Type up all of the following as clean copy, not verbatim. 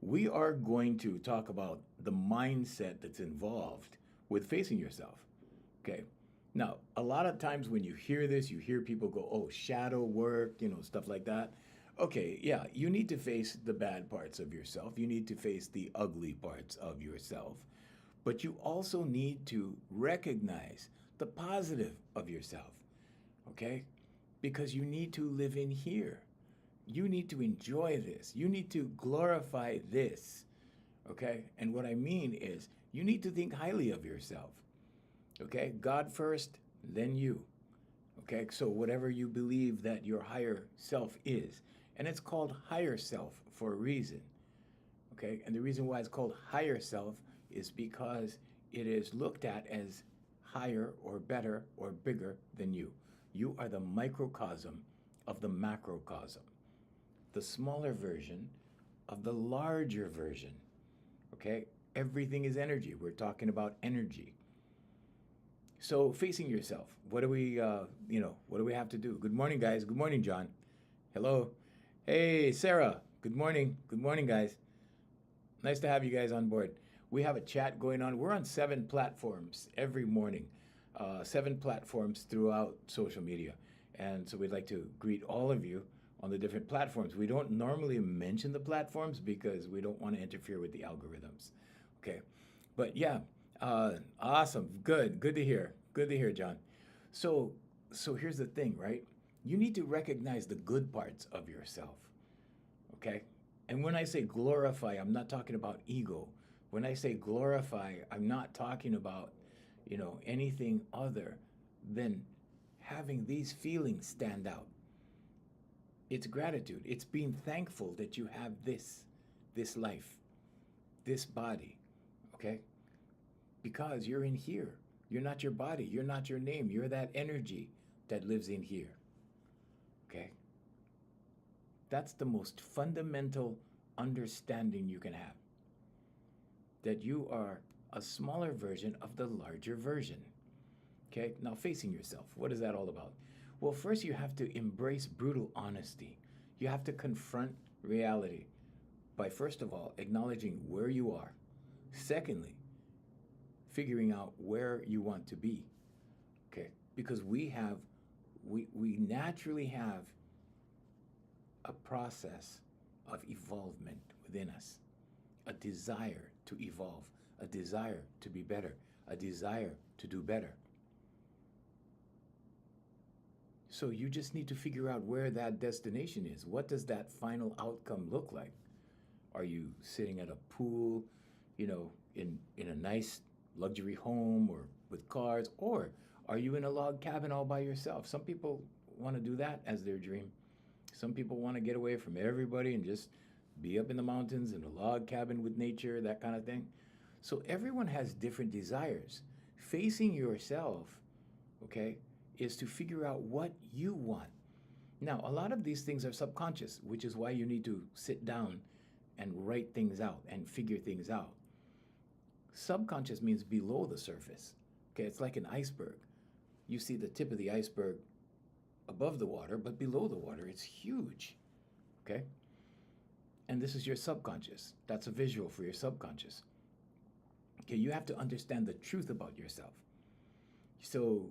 we are going to talk about the mindset that's involved with facing yourself. Okay. Now, a lot of times when you hear this, you hear people go, oh, shadow work, stuff like that. Okay, yeah, you need to face the bad parts of yourself. You need to face the ugly parts of yourself. But you also need to recognize the positive of yourself, okay? Because you need to live in here. You need to enjoy this. You need to glorify this, okay? And what I mean is, you need to think highly of yourself, okay? God first, then you, okay? So whatever you believe that your higher self is, and it's called higher self for a reason, okay? And the reason why it's called higher self is because it is looked at as higher or better or bigger than you. You are the microcosm of the macrocosm, the smaller version of the larger version, okay? Everything is energy. We're talking about energy. So facing yourself, what do we have to do? Good morning, guys. Good morning, John. Hello. Hey, Sarah. Good morning. Good morning, guys. Nice to have you guys on board. We have a chat going on. We're on 7 platforms every morning, 7 platforms throughout social media. And so we'd like to greet all of you on the different platforms. We don't normally mention the platforms because we don't want to interfere with the algorithms. Okay. But yeah, awesome. Good to hear. Good to hear, John. So here's the thing, right? You need to recognize the good parts of yourself. Okay? And when I say glorify, I'm not talking about ego. When I say glorify, I'm not talking about, anything other than having these feelings stand out. It's gratitude. It's being thankful that you have this life, this body, okay? Because you're in here. You're not your body. You're not your name. You're that energy that lives in here, okay? That's the most fundamental understanding you can have. That you are a smaller version of the larger version. Okay, now facing yourself, what is that all about? Well, first you have to embrace brutal honesty. You have to confront reality by, first of all, acknowledging where you are. Secondly, figuring out where you want to be. Okay, because we naturally have a process of evolvement within us, a desire to evolve, a desire to be better, a desire to do better. So you just need to figure out where that destination is. What does that final outcome look like? Are you sitting at a pool, in a nice luxury home or with cars, or are you in a log cabin all by yourself? Some people want to do that as their dream. Some people want to get away from everybody and just be up in the mountains in a log cabin with nature, that kind of thing. So everyone has different desires. Facing yourself, okay, is to figure out what you want. Now, a lot of these things are subconscious, which is why you need to sit down and write things out and figure things out. Subconscious means below the surface. Okay, it's like an iceberg. You see the tip of the iceberg above the water, but below the water, it's huge. Okay? And this is your subconscious. That's a visual for your subconscious. Okay, you have to understand the truth about yourself. So,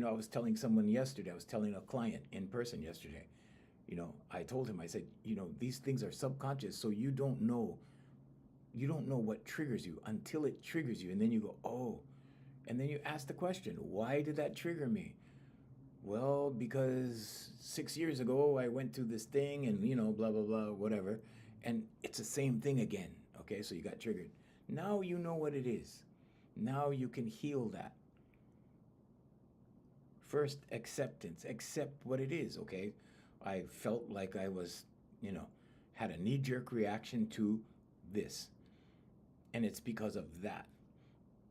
I was telling someone yesterday, I was telling a client in person yesterday, I told him, I said, these things are subconscious, so you don't know what triggers you until it triggers you. And then you go, oh, and then you ask the question, why did that trigger me? Well, because 6 years ago I went to this thing and, blah, blah, blah, whatever. And it's the same thing again. Okay, so you got triggered. Now you know what it is. Now you can heal that. First, acceptance. Accept what it is, okay? I felt like I was, had a knee-jerk reaction to this. And it's because of that.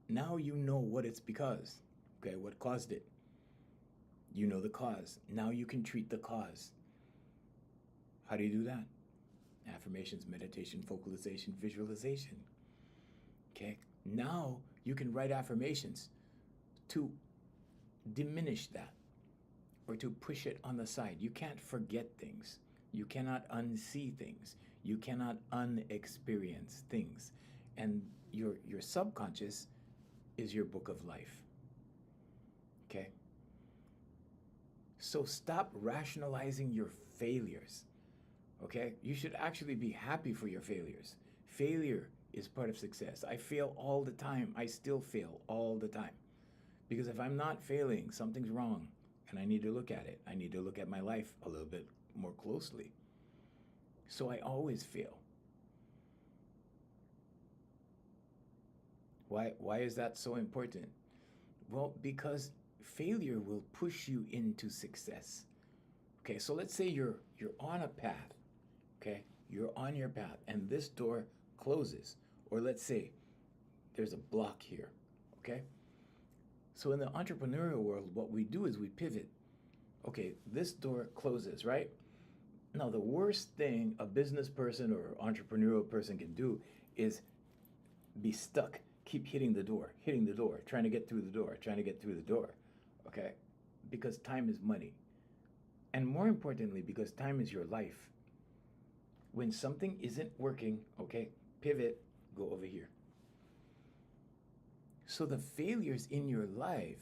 Now you know what it's because. Okay, what caused it? You know the cause. Now you can treat the cause. How do you do that? Affirmations, meditation, vocalization, visualization. Okay, now you can write affirmations to diminish that or to push it on the side. You can't forget things. You cannot unsee things. You cannot unexperience things. And your subconscious is your book of life. Okay? So stop rationalizing your failures. Okay? You should actually be happy for your failures. Failure is part of success. I fail all the time. I still fail all the time. Because if I'm not failing, something's wrong. And I need to look at it. I need to look at my life a little bit more closely. So I always fail. Why is that so important? Well, because failure will push you into success. Okay, so let's say you're on a path. Okay, you're on your path, and this door closes, or let's say there's a block here. Okay, so in the entrepreneurial world, what we do is we pivot. Okay, this door closes, right? Now, the worst thing a business person or entrepreneurial person can do is be stuck, keep hitting the door, trying to get through the door, trying to get through the door, okay? Because time is money. And more importantly, because time is your life. When something isn't working, okay, pivot, go over here. So the failures in your life,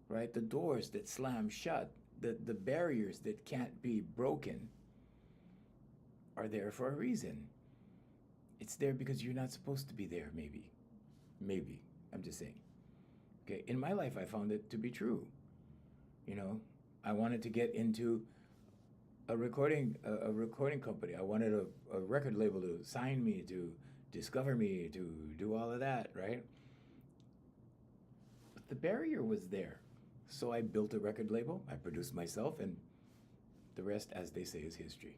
right, the doors that slam shut, the barriers that can't be broken are there for a reason. It's there because you're not supposed to be there, maybe. Maybe. I'm just saying. Okay, in my life, I found it to be true. You know, I wanted to get into a recording company. I wanted a record label to sign me, to discover me, to do all of that, right? But the barrier was there. So I built a record label, I produced myself, and the rest, as they say, is history.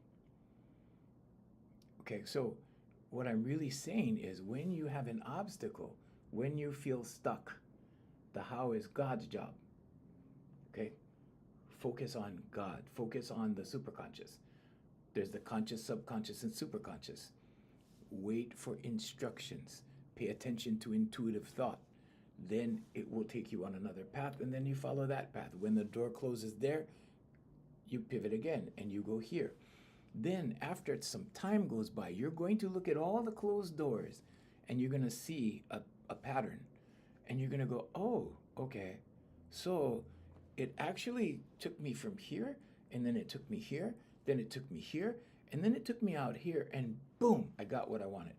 Okay, so what I'm really saying is when you have an obstacle, when you feel stuck, the how is God's job. Okay? Focus on God. Focus on the superconscious. There's the conscious, subconscious, and superconscious. Wait for instructions. Pay attention to intuitive thought. Then it will take you on another path, and then you follow that path. When the door closes there, you pivot again, and you go here. Then, after some time goes by, you're going to look at all the closed doors, and you're going to see a pattern. And you're going to go, oh, okay. So it actually took me from here, and then it took me here, then it took me here, and then it took me out here, and boom, I got what I wanted.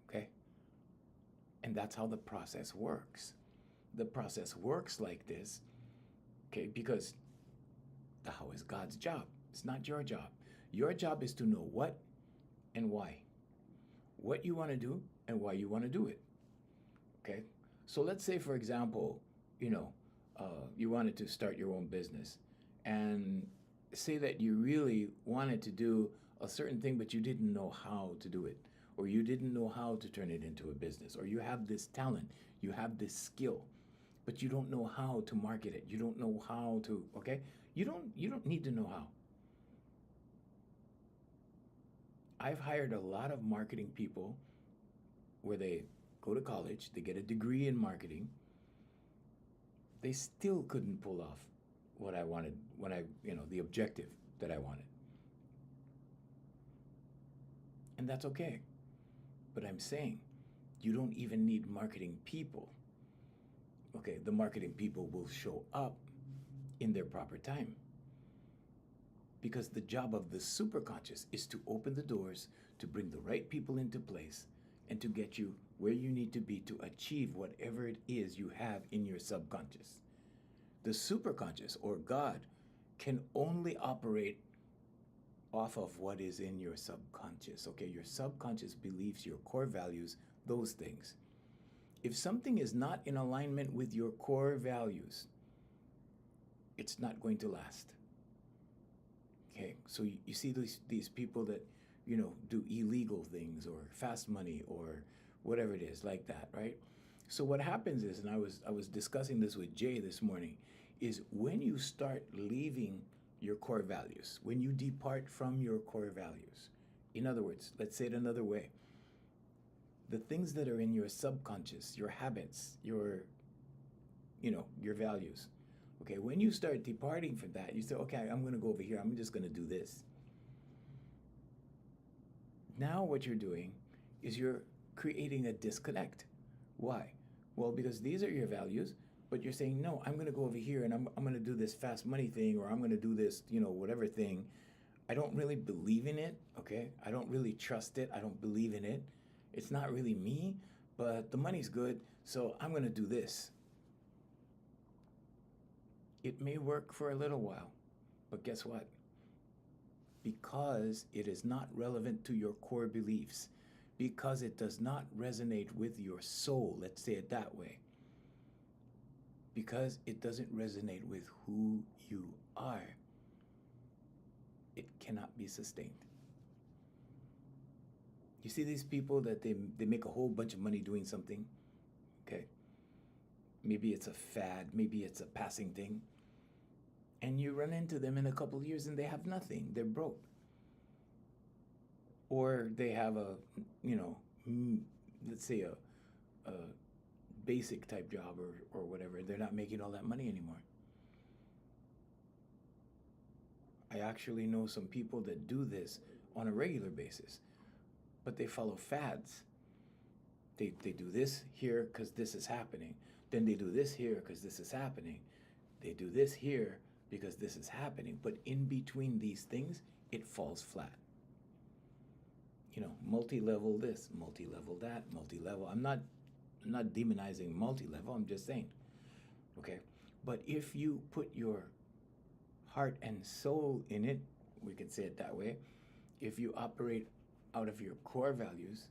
Okay? And that's how the process works. The process works like this, okay, because the how is God's job. It's not your job. Your job is to know what and why. What you want to do and why you want to do it. Okay? So let's say, for example, you wanted to start your own business, and say that you really wanted to do a certain thing, but you didn't know how to do it, or you didn't know how to turn it into a business, or you have this talent, you have this skill, but you don't know how to market it. You don't know how to, okay? You don't need to know how. I've hired a lot of marketing people where they go to college, they get a degree in marketing. They still couldn't pull off what I wanted when the objective that I wanted. And that's okay. But I'm saying you don't even need marketing people. Okay, the marketing people will show up in their proper time. Because the job of the superconscious is to open the doors, to bring the right people into place, and to get you where you need to be to achieve whatever it is you have in your subconscious. The superconscious, or God, can only operate off of what is in your subconscious. Okay, your subconscious beliefs, your core values, those things. If something is not in alignment with your core values, it's not going to last. Okay, so you see these people that, do illegal things or fast money or whatever it is like that, right? So what happens is, and I was discussing this with Jay this morning, is when you start leaving your core values, when you depart from your core values, in other words, let's say it another way, the things that are in your subconscious, your habits, your values, Okay, when you start departing from that, you say, okay, I'm going to go over here. I'm just going to do this. Now what you're doing is you're creating a disconnect. Why? Well, because these are your values, but you're saying, no, I'm going to go over here and I'm going to do this fast money thing, or I'm going to do this, whatever thing. I don't really believe in it, okay? I don't really trust it. I don't believe in it. It's not really me, but the money's good, so I'm going to do this. It may work for a little while, but guess what? Because it is not relevant to your core beliefs, because it does not resonate with your soul, let's say it that way, because it doesn't resonate with who you are, it cannot be sustained. You see these people that they make a whole bunch of money doing something, okay? Maybe it's a fad, maybe it's a passing thing, and you run into them in a couple of years and they have nothing, they're broke. Or they have a, let's say a basic type job or whatever, they're not making all that money anymore. I actually know some people that do this on a regular basis, but they follow fads. They do this here because this is happening. Then they do this here because this is happening. They do this here because this is happening. But in between these things, it falls flat. Multi-level this, multi-level that, multi-level. I'm not demonizing multi-level, I'm just saying. Okay? But if you put your heart and soul in it, we can say it that way, if you operate out of your core values,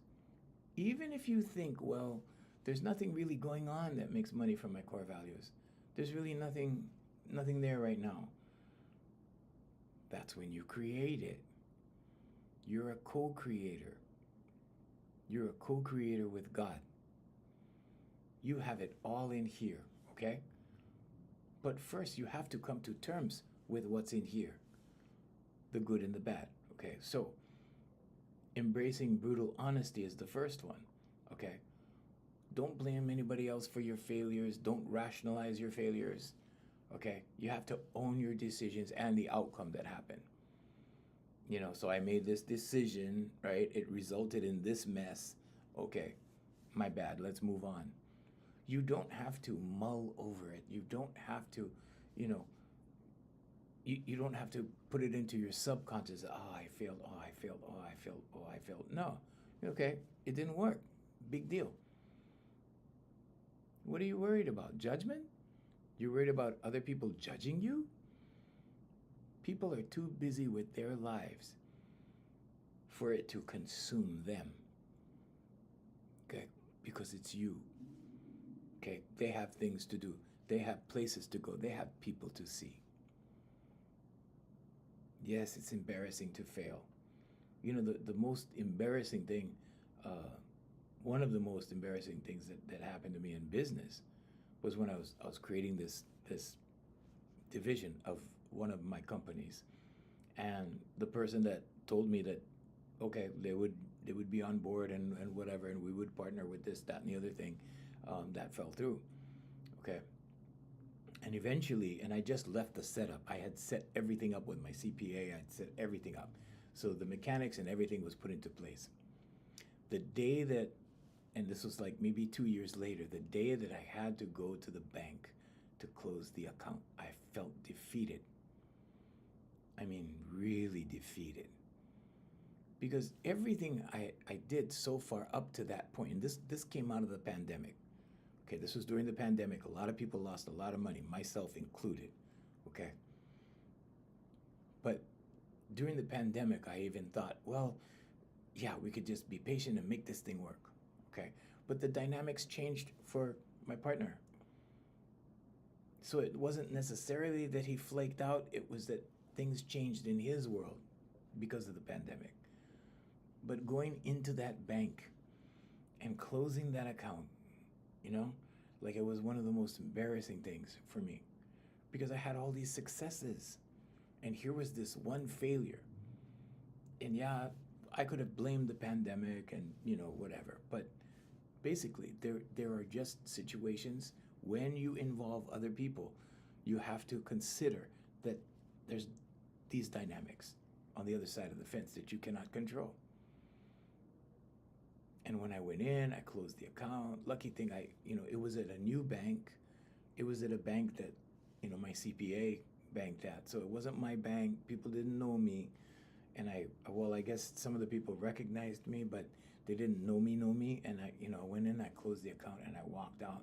even if you think, well, there's nothing really going on that makes money from my core values, there's really nothing there right now, that's when you create it. You're a co-creator. You're a co-creator with God. You have it all in here, okay? But first you have to come to terms with what's in here, the good and the bad, okay? So embracing brutal honesty is the first one, okay? Don't blame anybody else for your failures. Don't rationalize your failures, okay? You have to own your decisions and the outcome that happened. So I made this decision, right? It resulted in this mess. Okay, my bad. Let's move on. You don't have to mull over it. You don't have to, you don't have to put it into your subconscious. Oh, I failed. Oh, I failed. Oh, I failed. Oh, I failed. No. Okay, it didn't work. Big deal. What are you worried about? Judgment? You're worried about other people judging you? People are too busy with their lives for it to consume them. Okay? Because it's you. Okay? They have things to do. They have places to go. They have people to see. Yes, it's embarrassing to fail. The most embarrassing thing, one of the most embarrassing things that happened to me in business was when I was creating this division of one of my companies, and the person that told me that, okay, they would be on board and whatever, and we would partner with this, that, and the other thing, that fell through. Okay. And eventually, and I just left the setup. I had set everything up with my CPA. I'd set everything up. So the mechanics and everything was put into place. The day that, and this was like maybe 2 years later, the day that I had to go to the bank to close the account, I felt defeated. I mean, really defeated. Because everything I did so far up to that point, and this came out of the pandemic. Okay, this was during the pandemic. A lot of people lost a lot of money, myself included. Okay. But during the pandemic, I even thought, well, yeah, we could just be patient and make this thing work. Okay. But the dynamics changed for my partner. So it wasn't necessarily that he flaked out, it was that things changed in his world because of the pandemic. But going into that bank and closing that account, like it was one of the most embarrassing things for me, because I had all these successes and here was this one failure. And yeah, I could have blamed the pandemic and whatever, but basically there are just situations when you involve other people. you have to consider that there's these dynamics on the other side of the fence that you cannot control. And when I went in, I closed the account. Lucky thing, it was at a new bank. It was at a bank that, my CPA banked at. So it wasn't my bank. People didn't know me. And I guess some of the people recognized me, but they didn't know me. And I went in, I closed the account, and I walked out.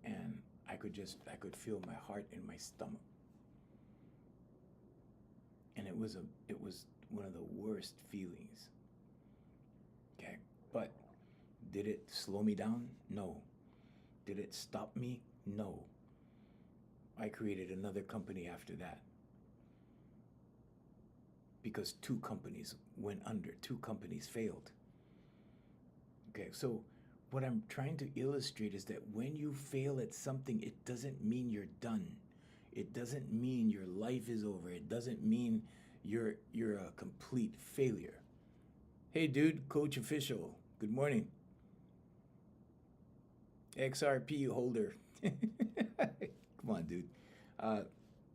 And I could feel my heart in my stomach. And it was one of the worst feelings. Okay. But did it slow me down? No. Did it stop me? No. I created another company after that. Because 2 companies went under, 2 companies failed. Okay, so what I'm trying to illustrate is that when you fail at something, it doesn't mean you're done. It doesn't mean your life is over. It doesn't mean you're a complete failure. Hey dude, Coach Official, good morning. XRP holder. Come on, dude.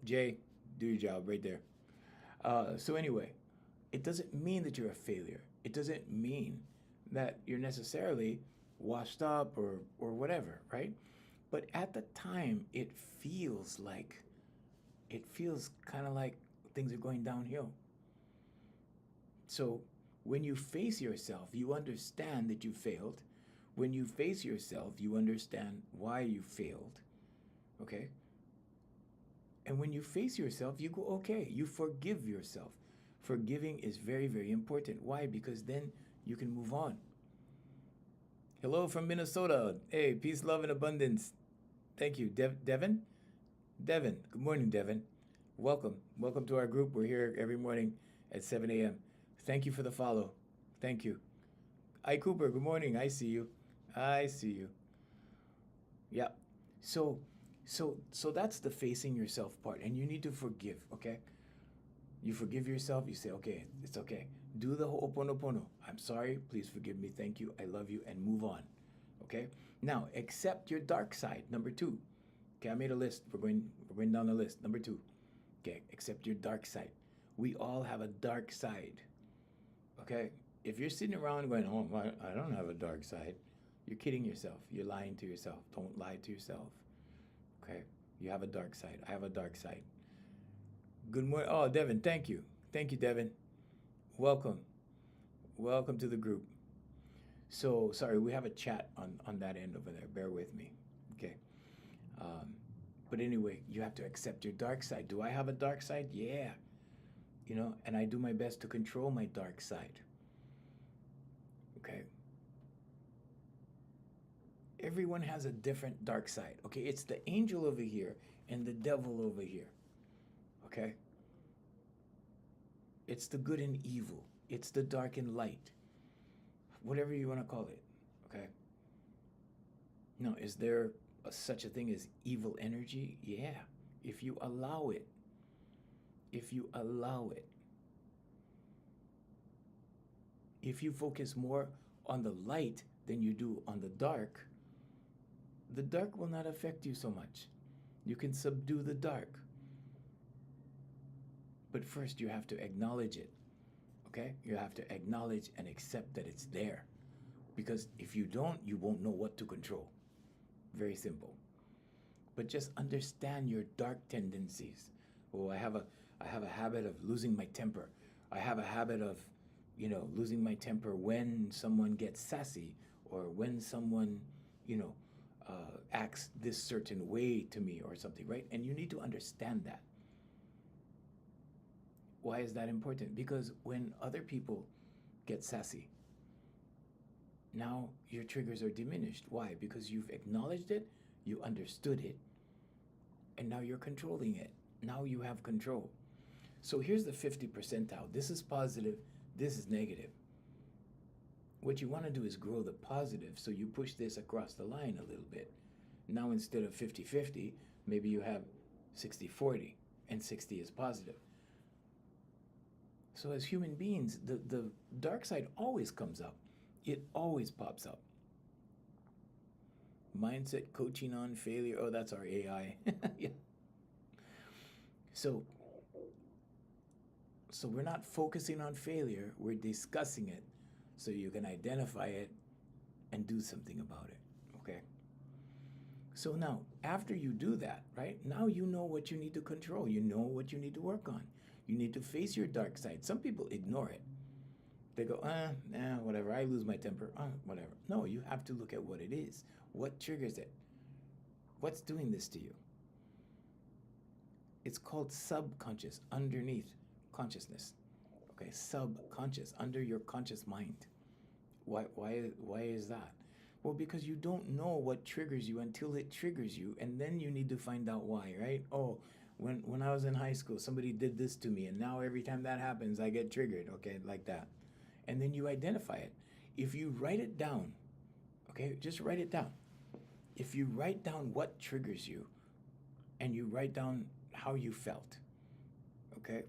Jay, do your job right there. So anyway, it doesn't mean that you're a failure. It doesn't mean that you're necessarily washed up or whatever, right? But at the time, it feels kind of like things are going downhill. So when you face yourself, you understand that you failed. When you face yourself, you understand why you failed, okay? And when you face yourself, you go, okay, you forgive yourself. Forgiving is very, very important. Why? Because then you can move on. Hello from Minnesota. Hey, peace, love, and abundance. Thank you. Devin? Devin. Good morning, Devin. Welcome. Welcome to our group. We're here every morning at 7 a.m. Thank you for the follow. Thank you. Hi, Cooper. Good morning. I see you. I see you. Yeah. So that's the facing yourself part, and you need to forgive, okay? You forgive yourself, you say, okay, it's okay. Do the ho'oponopono. I'm sorry, please forgive me, thank you, I love you, and move on, okay? Now, accept your dark side, number 2. Okay, I made a list. We're going down the list. Number 2. Okay, accept your dark side. We all have a dark side, okay? If you're sitting around going, oh, I don't have a dark side, you're kidding yourself. You're lying to yourself. Don't lie to yourself. Okay, you have a dark side. I have a dark side. Good morning. Oh, Devin, thank you. Thank you, Devin. Welcome. Welcome to the group. So, sorry, we have a chat on that end over there. Bear with me. Okay. But anyway, you have to accept your dark side. Do I have a dark side? Yeah. And I do my best to control my dark side. Okay. Everyone has a different dark side. Okay, it's the angel over here and the devil over here. Okay? It's the good and evil. It's the dark and light. Whatever you want to call it. Okay? Now, is there such a thing as evil energy? Yeah. If you allow it. If you allow it. If you focus more on the light than you do on the dark will not affect you so much. You can subdue the dark. But first you have to acknowledge it. Okay? You have to acknowledge and accept that it's there. Because if you don't, you won't know what to control. Very simple. But just understand your dark tendencies. Oh, I have a habit of losing my temper. I have a habit of, losing my temper when someone gets sassy or when someone, acts this certain way to me or something, right? And you need to understand that. Why is that important? Because when other people get sassy, now your triggers are diminished. Why? Because you've acknowledged it, you understood it, and now you're controlling it. Now you have control. So here's the 50 percentile. This is positive, this is negative. What you want to do is grow the positive, so you push this across the line a little bit. Now instead of 50-50, maybe you have 60-40, and 60 is positive. So as human beings, the dark side always comes up. It always pops up. Mindset coaching on failure. Oh, that's our AI. Yeah. So so we're not focusing on failure, we're discussing it so you can identify it and do something about it. Okay? So now, after you do that, right? Now you know what you need to control. You know what you need to work on. You need to face your dark side. Some people ignore it. They go, whatever. I lose my temper. Whatever. No, you have to look at what it is. What triggers it? What's doing this to you? It's called subconscious, underneath consciousness. Okay, subconscious, under your conscious mind. Why is that? Well, because you don't know what triggers you until it triggers you, and then you need to find out why, right? Oh, when I was in high school, somebody did this to me, and now every time that happens, I get triggered, okay, like that. And then you identify it. If you write it down, okay, just write it down. If you write down what triggers you, and you write down how you felt, okay,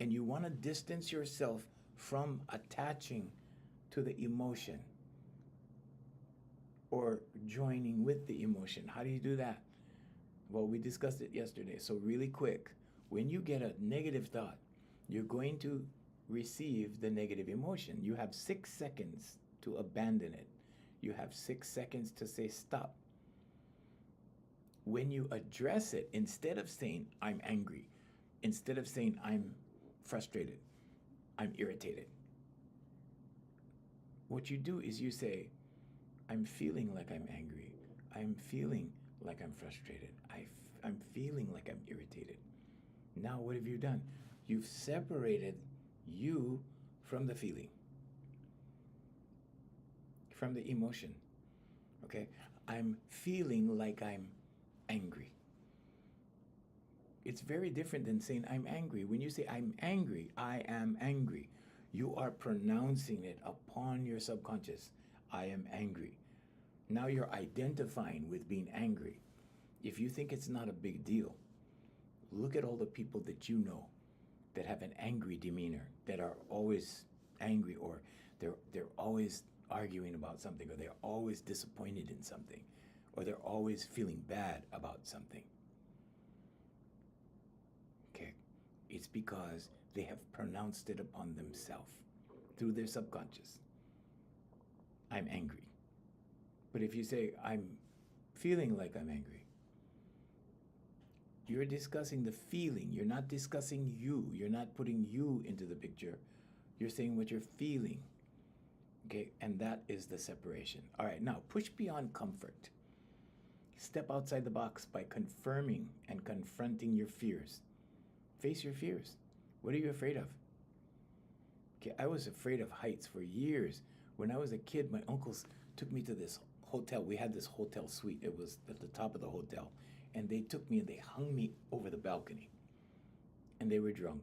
and you want to distance yourself from attaching to the emotion or joining with the emotion. How do you do that? Well, we discussed it yesterday. So, really quick, when you get a negative thought, you're going to receive the negative emotion. You have 6 seconds to abandon it. You have 6 seconds to say stop. When you address it, instead of saying, I'm angry, instead of saying, I'm frustrated, I'm irritated, what you do is you say, I'm feeling like I'm angry. I'm feeling like I'm frustrated. I'm feeling like I'm irritated. Now, what have you done? You've separated you from the feeling, from the emotion. Okay? I'm feeling like I'm angry. It's very different than saying I'm angry. When you say I'm angry, I am angry, you are pronouncing it upon your subconscious. I am angry. Now you're identifying with being angry. If you think it's not a big deal, look at all the people that you know that have an angry demeanor, that are always angry, or they're always arguing about something, or they're always disappointed in something, or they're always feeling bad about something. Okay? It's because they have pronounced it upon themselves through their subconscious. I'm angry. But if you say, I'm feeling like I'm angry, you're discussing the feeling. You're not discussing you. You're not putting you into the picture. You're saying what you're feeling. Okay, and that is the separation. All right, now push beyond comfort. Step outside the box by confirming and confronting your fears. Face your fears. What are you afraid of? Okay, I was afraid of heights for years. When I was a kid, my uncles took me to this hotel. We had this hotel suite. It was at the top of the hotel. And they took me and they hung me over the balcony. And they were drunk.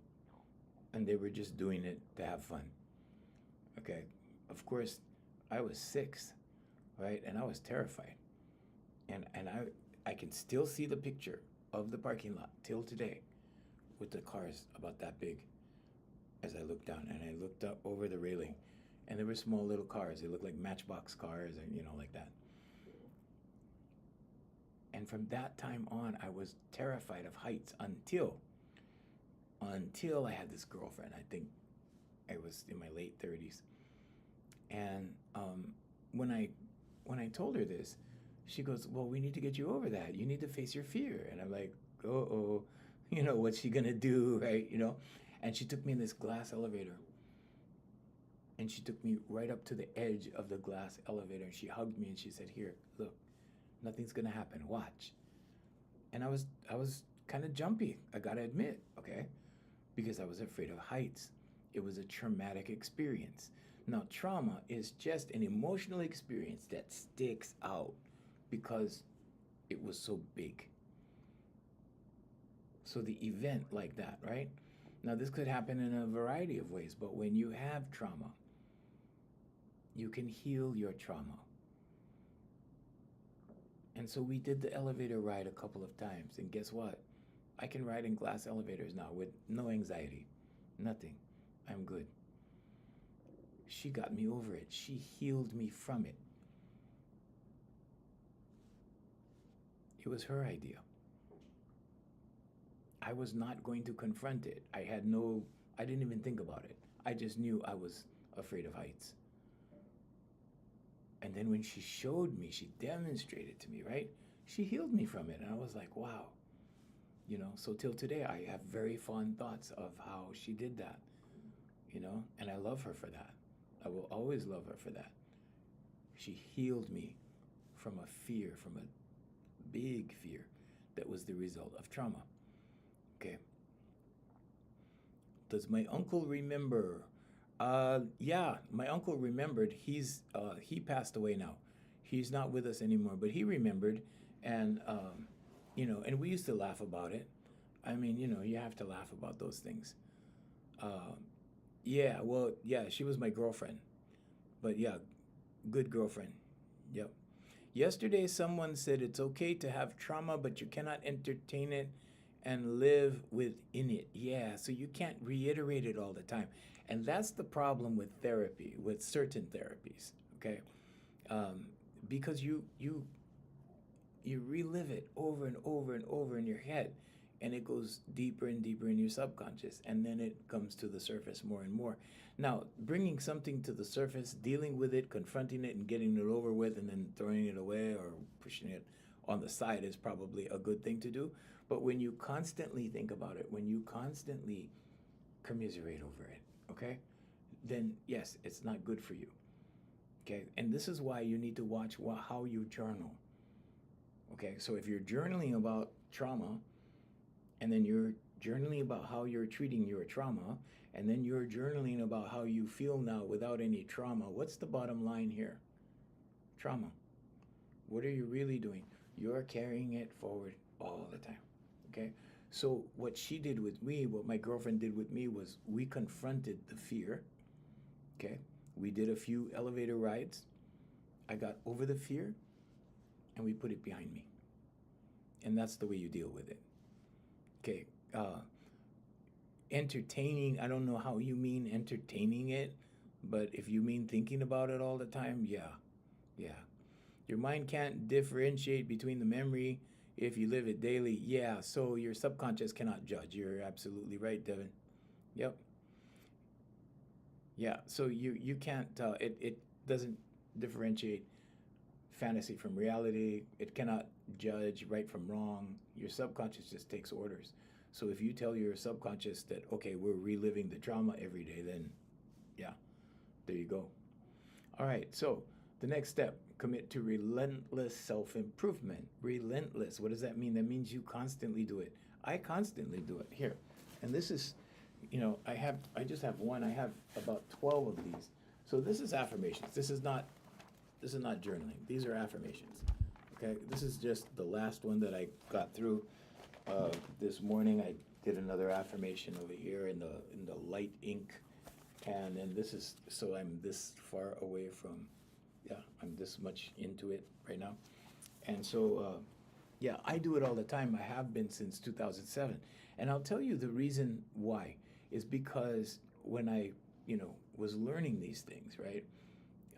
And they were just doing it to have fun. Okay. Of course, I was 6, right? And I was terrified. And I can still see the picture of the parking lot till today with the cars about that big as I looked down. And I looked up over the railing. And there were small little cars. They looked like matchbox cars, and like that. And from that time on, I was terrified of heights until I had this girlfriend. I think I was in my late 30s. And when I told her this, she goes, well, we need to get you over that. You need to face your fear. And I'm like, uh-oh, what's she gonna do, right? And she took me in this glass elevator. And she took me right up to the edge of the glass elevator, and she hugged me and she said, here, look, nothing's gonna happen, watch. And I was kind of jumpy, I gotta admit, okay? Because I was afraid of heights. It was a traumatic experience. Now, trauma is just an emotional experience that sticks out because it was so big. So the event like that, right? Now, this could happen in a variety of ways, but when you have trauma, you can heal your trauma. And so we did the elevator ride a couple of times, and guess what? I can ride in glass elevators now with no anxiety, nothing. I'm good. She got me over it. She healed me from it. It was her idea. I was not going to confront it. I didn't even think about it. I just knew I was afraid of heights. And then when she showed me, she demonstrated to me, right? She healed me from it. And I was like, wow. So till today, I have very fond thoughts of how she did that, and I love her for that. I will always love her for that. She healed me from a fear, from a big fear that was the result of trauma. Okay. Does my uncle remember? Yeah, my uncle remembered. He passed away now. He's not with us anymore, but he remembered, and and we used to laugh about it. I mean, you have to laugh about those things. Uh, yeah, well, yeah, she was my girlfriend, but yeah, good girlfriend. Yep. Yesterday, someone said it's okay to have trauma, but you cannot entertain it and live within it. Yeah, so you can't reiterate it all the time. And that's the problem with therapy, with certain therapies, okay? Um, because you relive it over and over and over in your head, and it goes deeper and deeper in your subconscious, and then it comes to the surface more and more. Now, bringing something to the surface, dealing with it, confronting it, and getting it over with, and then throwing it away or pushing it on the side is probably a good thing to do. But when you constantly think about it, when you constantly commiserate over it, okay, then yes, it's not good for you. Okay, and this is why you need to watch how you journal. Okay, so if you're journaling about trauma, and then you're journaling about how you're treating your trauma, and then you're journaling about how you feel now without any trauma, what's the bottom line here? Trauma. What are you really doing? You're carrying it forward all the time. Okay? So, what she did with me, what my girlfriend did with me, was we confronted the fear. Okay? We did a few elevator rides. I got over the fear, and we put it behind me. And that's the way you deal with it. Okay. Entertaining, I don't know how you mean entertaining it, but if you mean thinking about it all the time, yeah. Yeah. Your mind can't differentiate between the memory if you live it daily. Yeah, so your subconscious cannot judge. You're absolutely right, Devin. Yep. Yeah, so you can't it doesn't differentiate fantasy from reality. It cannot judge right from wrong. Your subconscious just takes orders. So if you tell your subconscious that, okay, we're reliving the trauma every day, then yeah, there you go. All right, so the next step, commit to relentless self improvement. Relentless, what does that mean? That means you constantly do it. I constantly do it. Here, and this is, I just have one. I have about 12 of these. So this is affirmations. This is not journaling. These are affirmations. Okay, this is just the last one that I got through this morning. I did another affirmation over here in the light ink, and then this is, so I'm this far away from, yeah, I'm this much into it right now, and so yeah, I do it all the time. I have been since 2007, and I'll tell you the reason why is because when I was learning these things, right?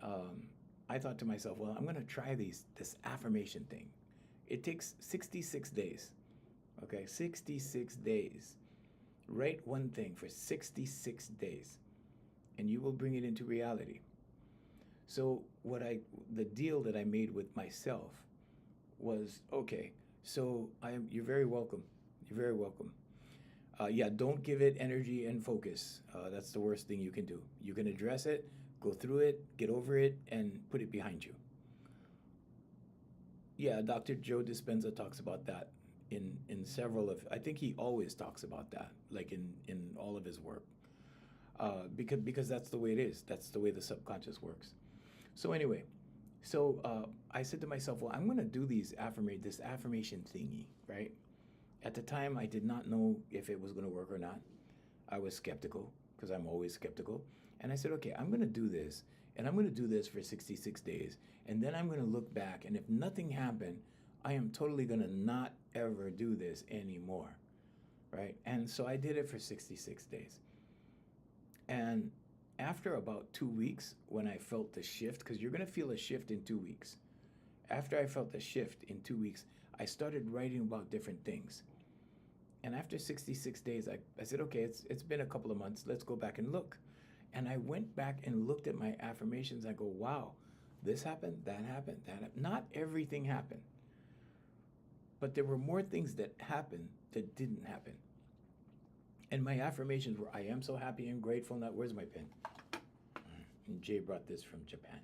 Um, I thought to myself, well, I'm going to try this affirmation thing. It takes 66 days. Okay, 66 days. Write one thing for 66 days, and you will bring it into reality. So the deal that I made with myself was, okay, so you're very welcome. You're very welcome. Yeah, don't give it energy and focus. That's the worst thing you can do. You can address it, go through it, get over it, and put it behind you. Yeah, Dr. Joe Dispenza talks about that in several of. I think he always talks about that, like in all of his work, because that's the way it is. That's the way the subconscious works. So anyway, I said to myself, well, I'm going to do this affirmation thingy, right? At the time, I did not know if it was going to work or not. I was skeptical because I'm always skeptical. And I said, okay, I'm going to do this, and I'm going to do this for 66 days. And then I'm going to look back, and if nothing happened, I am totally going to not ever do this anymore, right? And so I did it for 66 days. And after about 2 weeks, when I felt the shift, because you're going to feel a shift in 2 weeks. After I felt the shift in 2 weeks, I started writing about different things. And after 66 days, I said, okay, it's been a couple of months. Let's go back and look. And I went back and looked at my affirmations. I go, wow, this happened, that happened, that happened. Not everything happened, but there were more things that happened that didn't happen. And my affirmations were, I am so happy and grateful now. Where's my pen? And Jay brought this from Japan.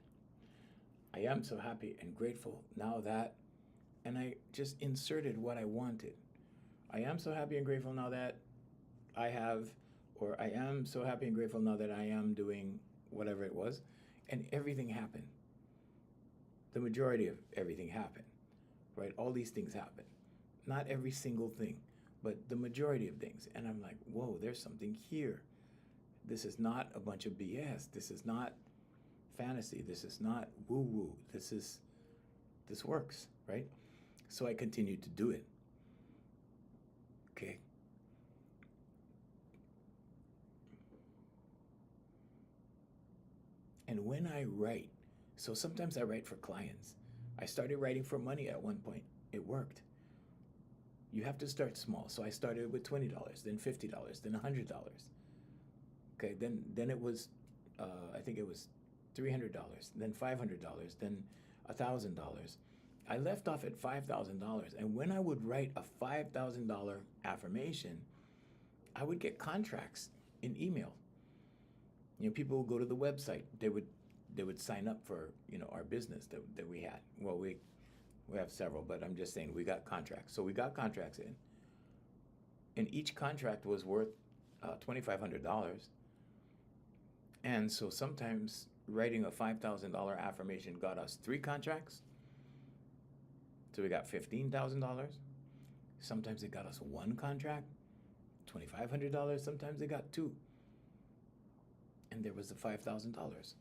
I am so happy and grateful now that, and I just inserted what I wanted. I am so happy and grateful now that I have, or I am so happy and grateful now that I am doing whatever it was, and everything happened. The majority of everything happened, right? All these things happen. Not every single thing, but the majority of things. And I'm like, whoa, there's something here. This is not a bunch of BS. This is not fantasy. This is not woo-woo. This works, right? So I continued to do it. Okay. And when I write, so sometimes I write for clients. I started writing for money at one point. It worked. You have to start small. So I started with $20, then $50, then $100. Okay, then it was, I think it was $300, then $500, then $1,000. I left off at $5,000, and when I would write a $5,000 affirmation, I would get contracts in email. People would go to the website. They would sign up for our business that we had. Well, we have several, but I'm just saying we got contracts. So we got contracts in, and each contract was worth $2,500. And so sometimes writing a $5,000 affirmation got us 3 contracts. So we got $15,000. Sometimes it got us 1 contract, $2,500. Sometimes they got 2. And there was the $5,000.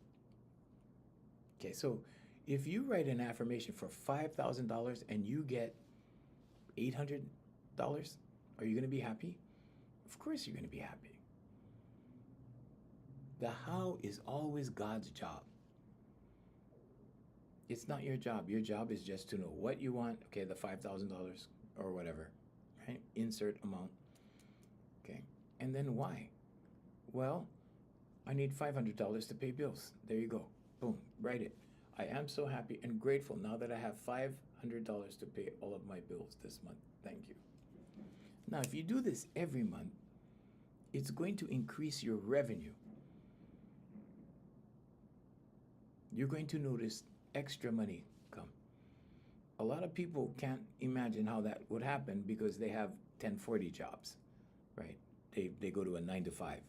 Okay, so if you write an affirmation for $5,000 and you get $800, are you going to be happy? Of course you're going to be happy. The how is always God's job. It's not your job. Your job is just to know what you want. Okay, the $5,000 or whatever, right? Insert amount. Okay, and then why? Well, I need $500 to pay bills. There you go. Boom, write it. I am so happy and grateful now that I have $500 to pay all of my bills this month. Thank you. Now, if you do this every month, it's going to increase your revenue. You're going to notice extra money come. A lot of people can't imagine how that would happen because they have 1040 jobs, right? They go to a 9 to 5.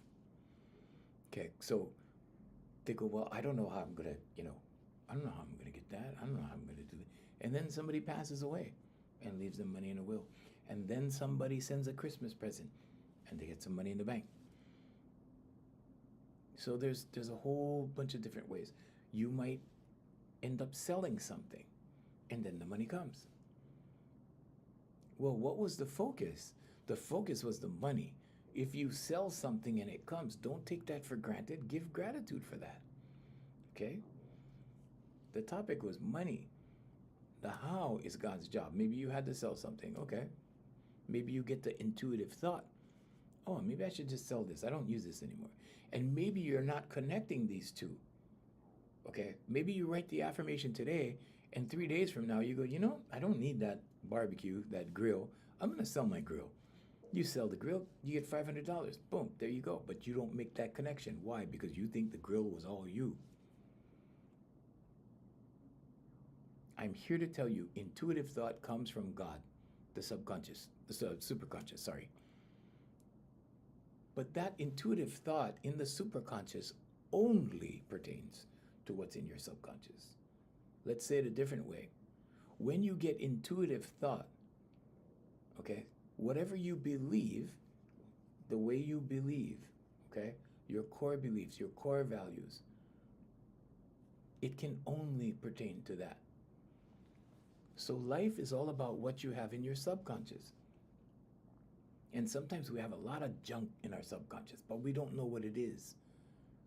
Okay, so they go, well, I don't know how I'm gonna, I don't know how I'm gonna get that. I don't know how I'm gonna do that. And then somebody passes away and leaves them money in a will. And then somebody sends a Christmas present and they get some money in the bank. So there's a whole bunch of different ways. You might end up selling something and then the money comes. Well, what was the focus? The focus was the money. If you sell something and it comes, don't take that for granted. Give gratitude for that. Okay? The topic was money. The how is God's job. Maybe you had to sell something. Okay. Maybe you get the intuitive thought. Oh, maybe I should just sell this. I don't use this anymore. And maybe you're not connecting these two. Okay? Maybe you write the affirmation today, and 3 days from now you go, I don't need that barbecue, that grill. I'm going to sell my grill. You sell the grill, you get $500. Boom, there you go. But you don't make that connection. Why? Because you think the grill was all you. I'm here to tell you, intuitive thought comes from God, the subconscious, the superconscious, sorry. But that intuitive thought in the superconscious only pertains to what's in your subconscious. Let's say it a different way. When you get intuitive thought, okay, whatever you believe, the way you believe, okay, your core beliefs, your core values, it can only pertain to that. So life is all about what you have in your subconscious. And sometimes we have a lot of junk in our subconscious, but we don't know what it is.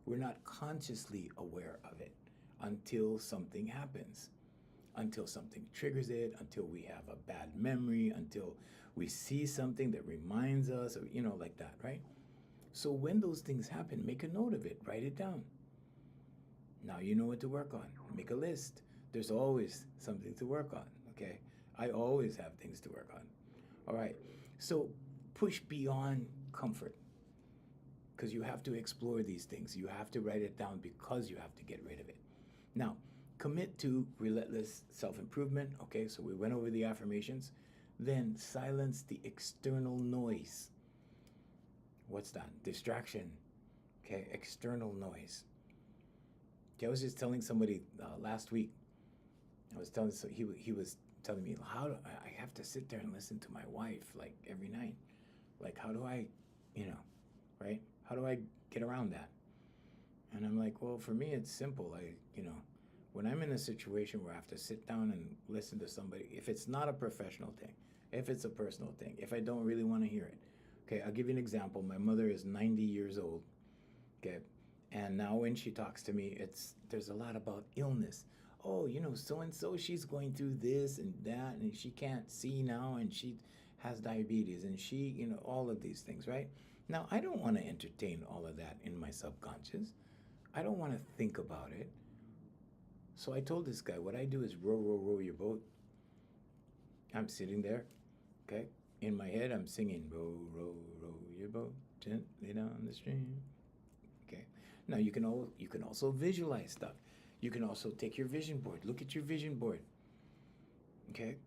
We're not consciously aware of it until something happens. until something triggers it, until we have a bad memory, until we see something that reminds us, or, like that, right? So when those things happen, make a note of it, write it down. Now you know what to work on. Make a list. There's always something to work on, okay? I always have things to work on. All right. So push beyond comfort, because you have to explore these things. You have to write it down because you have to get rid of it. Now, commit to relentless self-improvement. Okay, so we went over the affirmations. Then silence the external noise. What's that? Distraction. Okay, external noise. Okay, I was just telling somebody last week. He was telling me, how do I have to sit there and listen to my wife like every night? Like, how do I, right? How do I get around that? And I'm like, well, for me, it's simple. When I'm in a situation where I have to sit down and listen to somebody, if it's not a professional thing, if it's a personal thing, if I don't really want to hear it. Okay, I'll give you an example. My mother is 90 years old. Okay, and now when she talks to me, there's a lot about illness. Oh, so and so, she's going through this and that, and she can't see now, and she has diabetes, and she, all of these things, right? Now, I don't want to entertain all of that in my subconscious. I don't want to think about it. So I told this guy, what I do is row, row, row your boat. I'm sitting there, okay? In my head, I'm singing, row, row, row your boat gently down the stream. Okay. Now you can also visualize stuff. You can also take your vision board. Look at your vision board. Okay.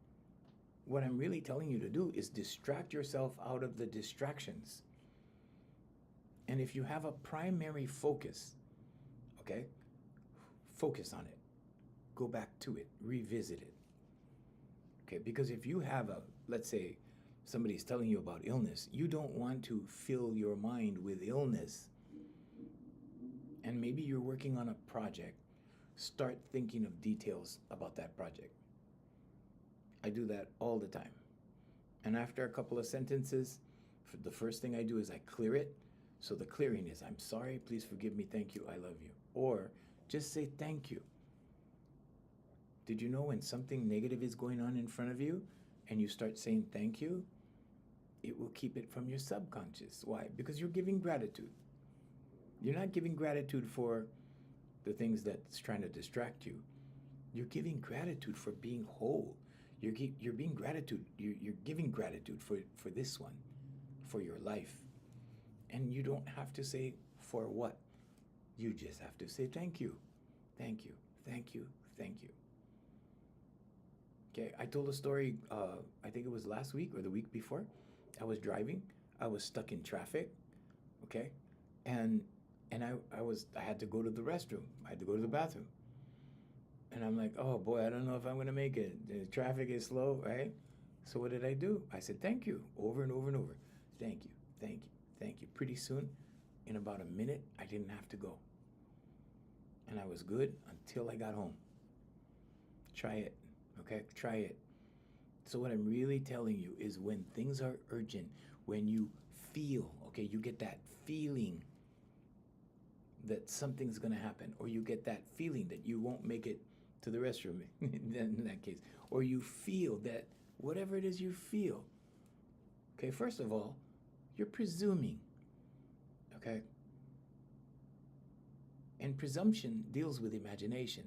What I'm really telling you to do is distract yourself out of the distractions. And if you have a primary focus, okay, focus on it. Go back to it. Revisit it. Okay, because if you have let's say, somebody's telling you about illness, you don't want to fill your mind with illness. And maybe you're working on a project. Start thinking of details about that project. I do that all the time. And after a couple of sentences, the first thing I do is I clear it. So the clearing is, I'm sorry, please forgive me, thank you, I love you. Or just say thank you. Did you know when something negative is going on in front of you and you start saying thank you, it will keep it from your subconscious. Why? Because you're giving gratitude. You're not giving gratitude for the things that's trying to distract you. You're giving gratitude for being whole. You're giving gratitude for this one, for your life. And you don't have to say for what. You just have to say thank you, thank you, thank you, thank you. Okay, I told a story, I think it was last week or the week before. I was driving. I was stuck in traffic, okay? And I had to go to the restroom. I had to go to the bathroom. And I'm like, oh boy, I don't know if I'm gonna make it. The traffic is slow, right? So what did I do? I said, thank you, over and over and over. Thank you, thank you, thank you. Pretty soon, in about a minute, I didn't have to go. And I was good until I got home. Try it, okay? Try it. So what I'm really telling you is when things are urgent, when you feel, okay, you get that feeling that something's gonna happen, or you get that feeling that you won't make it to the restroom in that case, or you feel that whatever it is you feel, okay, first of all, you're presuming, okay? And presumption deals with imagination.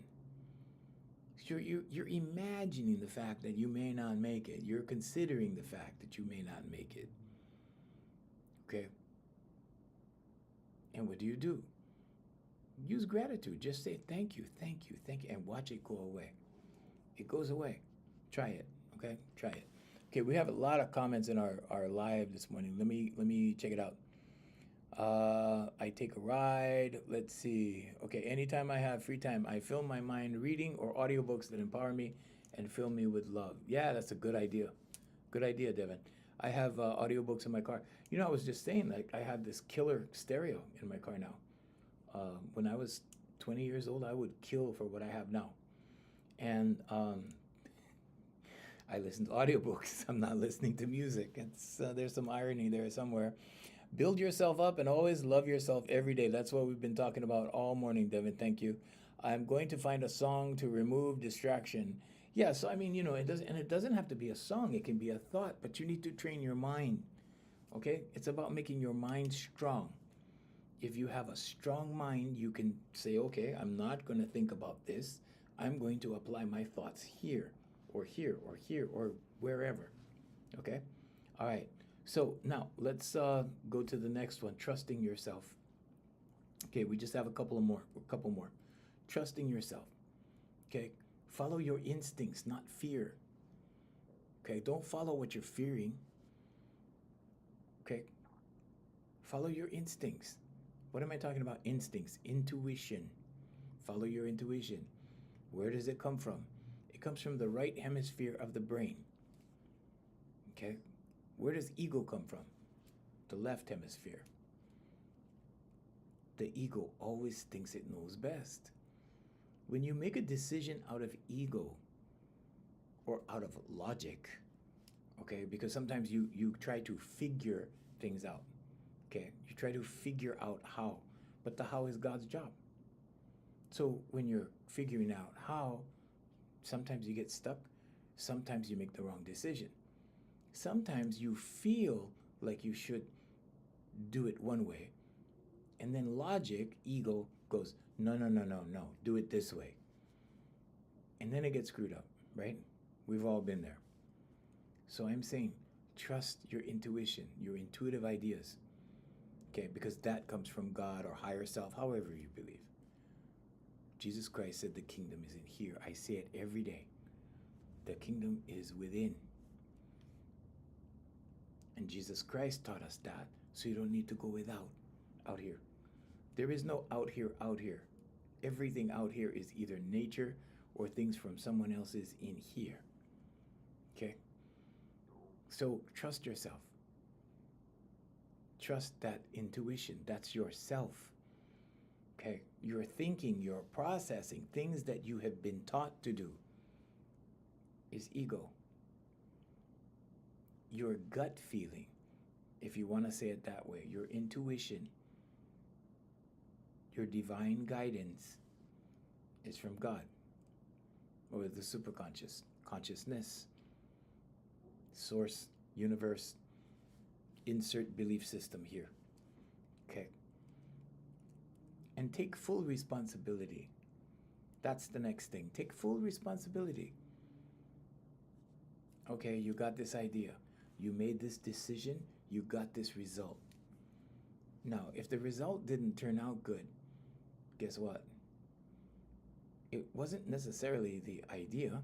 You're imagining the fact that you may not make it. You're considering the fact that you may not make it. Okay? And what do? Use gratitude. Just say thank you, thank you, thank you, and watch it go away. It goes away. Try it. Okay? Try it. Okay, we have a lot of comments in our live this morning. Let me check it out. I take a ride. Let's see. Okay, anytime I have free time, I fill my mind reading or audiobooks that empower me and fill me with love. Yeah, that's a good idea. Good idea, Devin. I have audiobooks in my car. I was just saying, like, I have this killer stereo in my car now. When I was 20 years old, I would kill for what I have now. And I listen to audiobooks. I'm not listening to music. There's some irony there somewhere. Build yourself up and always love yourself every day. That's what we've been talking about all morning, Devin. Thank you. I'm going to find a song to remove distraction. Yeah, so I mean, it doesn't have to be a song. It can be a thought, but you need to train your mind. Okay? It's about making your mind strong. If you have a strong mind, you can say, okay, I'm not going to think about this. I'm going to apply my thoughts here, or here, or here, or wherever. Okay? All right. So now let's go to the next one, trusting yourself. Okay, we just have a couple more. Trusting yourself. Okay? Follow your instincts, not fear. Okay? Don't follow what you're fearing. Okay? Follow your instincts. What am I talking about? Instincts, intuition. Follow your intuition. Where does it come from? It comes from the right hemisphere of the brain. Okay? Where does ego come from? The left hemisphere. The ego always thinks it knows best. When you make a decision out of ego or out of logic, okay, because sometimes you try to figure things out, okay, you try to figure out how, but the how is God's job. So when you're figuring out how, sometimes you get stuck, sometimes you make the wrong decision. Sometimes you feel like you should do it one way, and then logic, ego, goes, no, no, no, no, no, do it this way. And then it gets screwed up, right? We've all been there. So I'm saying, trust your intuition, your intuitive ideas, okay? Because that comes from God or higher self, however you believe. Jesus Christ said the kingdom isn't here. I say it every day. The kingdom is within. And Jesus Christ taught us that, so you don't need to go without, out here. There is no out here, out here. Everything out here is either nature or things from someone else's in here. Okay? So trust yourself. Trust that intuition. That's yourself. Okay? You're thinking, you're processing things that you have been taught to do is ego. Your gut feeling, if you want to say it that way, your intuition, your divine guidance is from God or the superconscious, consciousness, source, universe, insert belief system here. Okay. And take full responsibility. That's the next thing. Take full responsibility. Okay, you got this idea. You made this decision. You got this result. Now, if the result didn't turn out good, guess what? It wasn't necessarily the idea.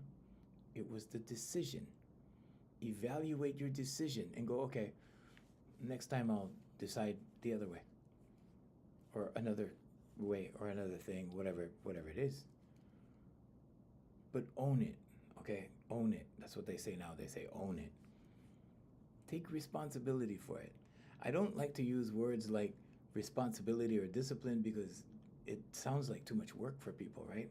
It was the decision. Evaluate your decision and go, okay, next time I'll decide the other way. Or another way or another thing, whatever it is. But own it, okay? Own it. That's what they say now. They say own it. Take responsibility for it. I don't like to use words like responsibility or discipline because it sounds like too much work for people, right?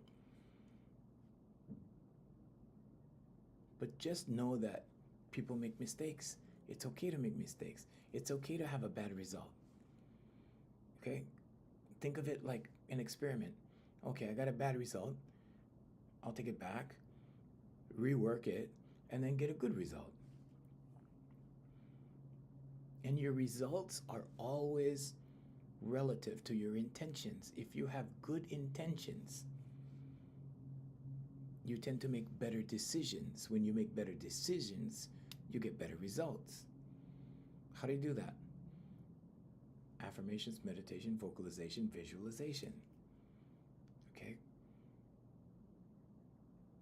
But just know that people make mistakes. It's okay to make mistakes. It's okay to have a bad result. Okay? Think of it like an experiment. Okay, I got a bad result. I'll take it back, rework it, and then get a good result. And your results are always relative to your intentions. If you have good intentions, you tend to make better decisions. When you make better decisions, you get better results. How do you do that? Affirmations, meditation, vocalization, visualization. Okay?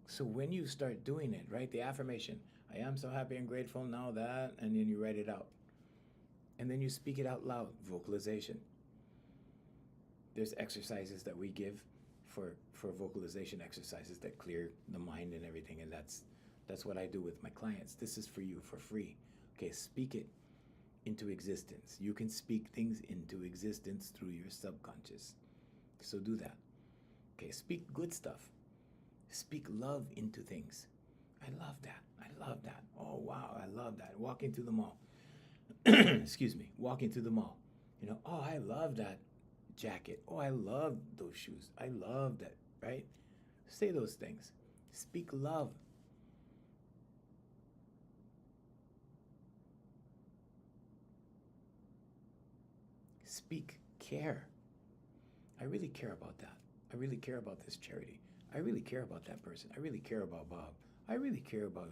So when you start doing it, right? The affirmation, I am so happy and grateful now that, and then you write it out. And then you speak it out loud, vocalization. There's exercises that we give for vocalization exercises that clear the mind and everything, and that's what I do with my clients. This is for you for free. Okay, speak it into existence. You can speak things into existence through your subconscious. So do that. Okay, speak good stuff. Speak love into things. I love that. I love that. Oh, wow, I love that. Walking through the mall. Excuse me. Walking through the mall. Oh, I love that jacket. Oh, I love those shoes. I love that, right? Say those things. Speak love. speak care. I really care about that. I really care about this charity. I really care about that person. I really care about Bob. I really care about,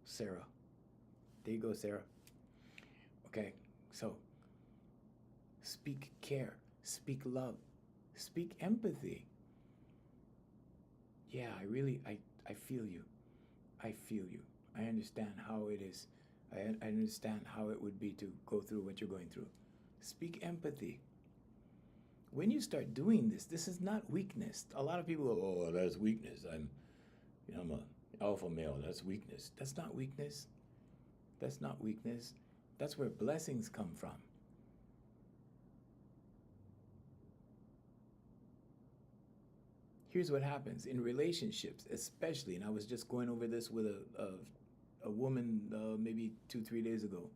Sarah. There you go, Sarah. Okay, so speak care, speak love, speak empathy. Yeah, I feel you. I feel you. I understand how it is. I understand how it would be to go through what you're going through. Speak empathy. When you start doing this is not weakness. A lot of people go, oh, that's weakness. I'm an alpha male. That's weakness. That's not weakness. That's not weakness. That's where blessings come from. Here's what happens in relationships, especially, and I was just going over this with a woman maybe 2-3 days ago.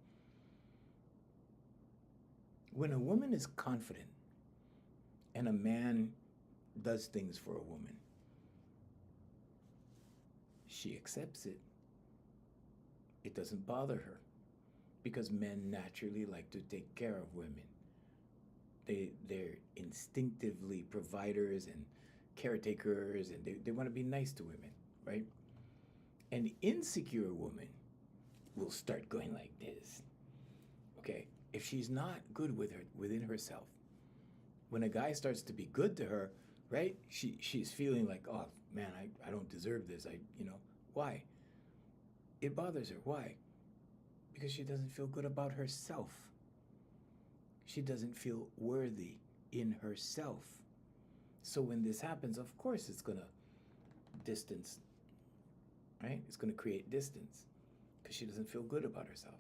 When a woman is confident and a man does things for a woman, she accepts it. It doesn't bother her because men naturally like to take care of women. They're instinctively providers and caretakers, and they want to be nice to women, right? An insecure woman will start going like this. Okay, if she's not good within herself, when a guy starts to be good to her, right? She's feeling like, oh man, I don't deserve this. Why? It bothers her. Why? Because she doesn't feel good about herself. She doesn't feel worthy in herself. So when this happens, of course it's gonna distance, right? It's gonna create distance because she doesn't feel good about herself.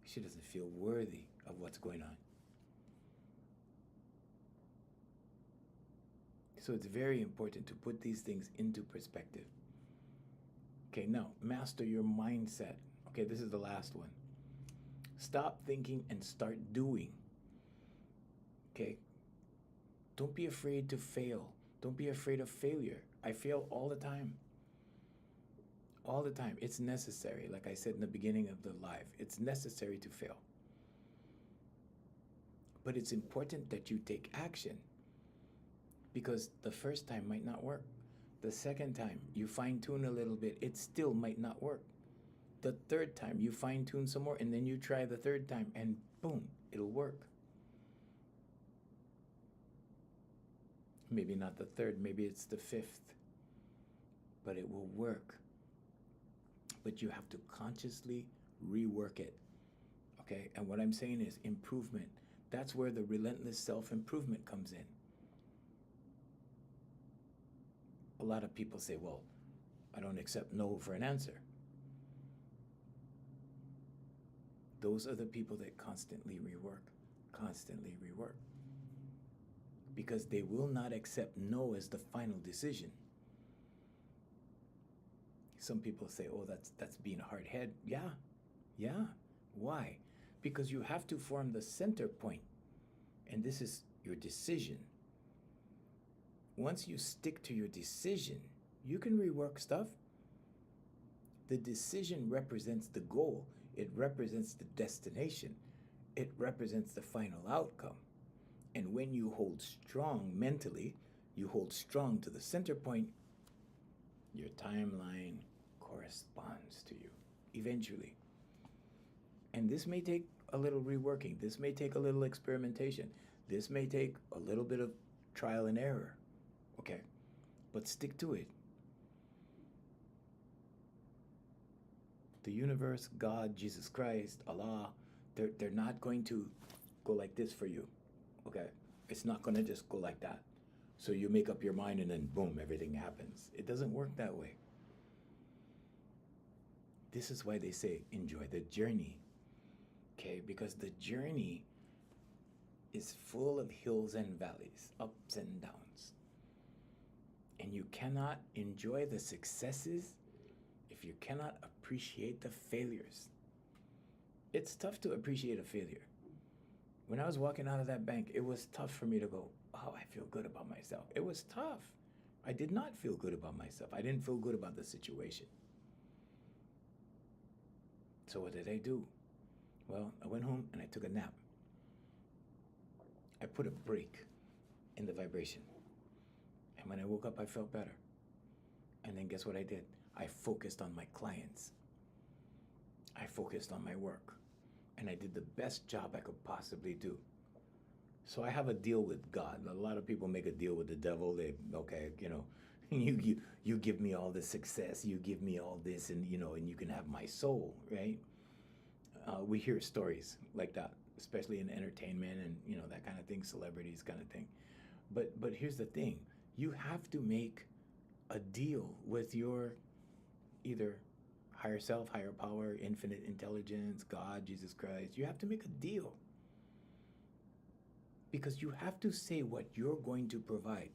She doesn't feel worthy of what's going on. So it's very important to put these things into perspective. Okay, now master your mindset. Okay, this is the last one. Stop thinking and start doing. Okay? Don't be afraid to fail. Don't be afraid of failure. I fail all the time. All the time. It's necessary. Like I said in the beginning of the live, it's necessary to fail. But it's important that you take action, because the first time might not work. The second time you fine tune a little bit, it still might not work. The third time you fine tune some more, and then you try the third time, and boom, it'll work. Maybe not the third, maybe it's the fifth, but it will work. But you have to consciously rework it, okay? And what I'm saying is improvement. That's where the relentless self-improvement comes in. A lot of people say, well, I don't accept no for an answer. Those are the people that constantly rework. Because they will not accept no as the final decision. Some people say, oh, that's being a hard head. Yeah. Why? Because you have to form the center point, and this is your decision. Once you stick to your decision, you can rework stuff. The decision represents the goal. It represents the destination. It represents the final outcome. And when you hold strong mentally, you hold strong to the center point, your timeline corresponds to you eventually. And this may take a little reworking. This may take a little experimentation. This may take a little bit of trial and error. Okay? But stick to it. The universe, God, Jesus Christ, Allah, they're not going to go like this for you. Okay? It's not going to just go like that. So you make up your mind and then boom, everything happens. It doesn't work that way. This is why they say enjoy the journey. Okay? Because the journey is full of hills and valleys, ups and downs. And you cannot enjoy the successes if you cannot appreciate the failures. It's tough to appreciate a failure. When I was walking out of that bank, it was tough for me to go, oh, I feel good about myself. It was tough. I did not feel good about myself. I didn't feel good about the situation. So what did I do? Well, I went home and I took a nap. I put a break in the vibration. And when I woke up, I felt better. And then guess what I did? I focused on my clients. I focused on my work. And I did the best job I could possibly do. So I have a deal with God. A lot of people make a deal with the devil. Okay, you give me all this success, you give me all this, and and you can have my soul, right? We hear stories like that, especially in entertainment and that kind of thing, celebrities kind of thing. But here's the thing: you have to make a deal with your either higher self, higher power, infinite intelligence, God, Jesus Christ. You have to make a deal because you have to say what you're going to provide.